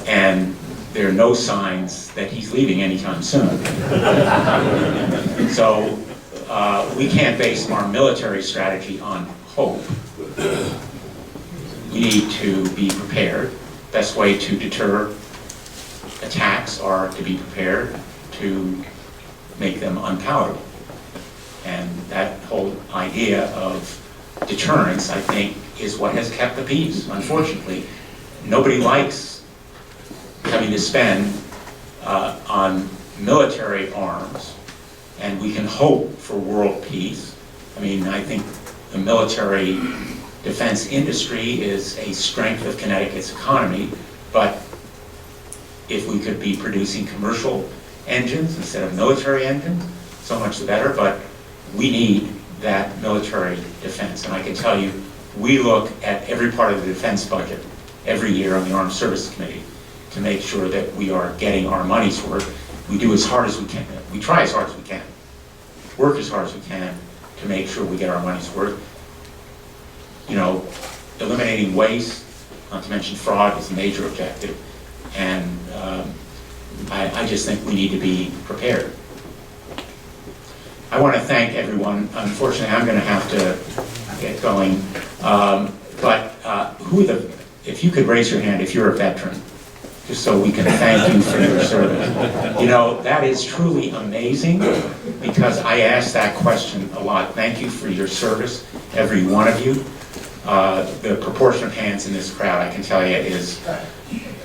and there are no signs that he's leaving anytime soon. So we can't base our military strategy on hope. We need to be prepared. Best way to deter attacks are to be prepared to make them unpalatable. And that whole idea of deterrence, I think, is what has kept the peace. Unfortunately, nobody likes having to spend on military arms, and we can hope for world peace. I mean, I think the military defense industry is a strength of Connecticut's economy, but if we could be producing commercial engines instead of military engines, so much the better, but we need that military defense. And I can tell you, we look at every part of the defense budget every year on the Armed Services Committee to make sure that we are getting our money's worth. We do as hard as we can. We try as hard as we can. Work as hard as we can to make sure we get our money's worth. You know, eliminating waste, not to mention fraud, is a major objective. And I just think we need to be prepared. I want to thank everyone. Unfortunately, I'm going to have to get going. If you could raise your hand if you're a veteran, just so we can thank you for your service. You know, that is truly amazing, because I ask that question a lot. Thank you for your service, every one of you. The proportion of hands in this crowd, I can tell you, is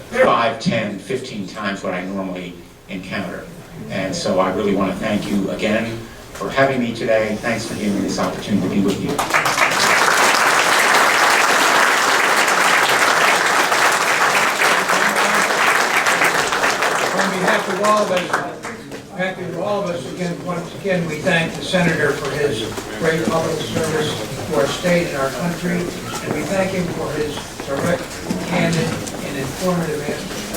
5, 10, 15 times what I normally encounter. And so I really want to thank you again for having me today. Thanks for giving me this opportunity to be with you. On behalf of all of us, again, once again, we thank the Senator for his great public service to our state and our country, and we thank him for his direct, candid, and informative answers.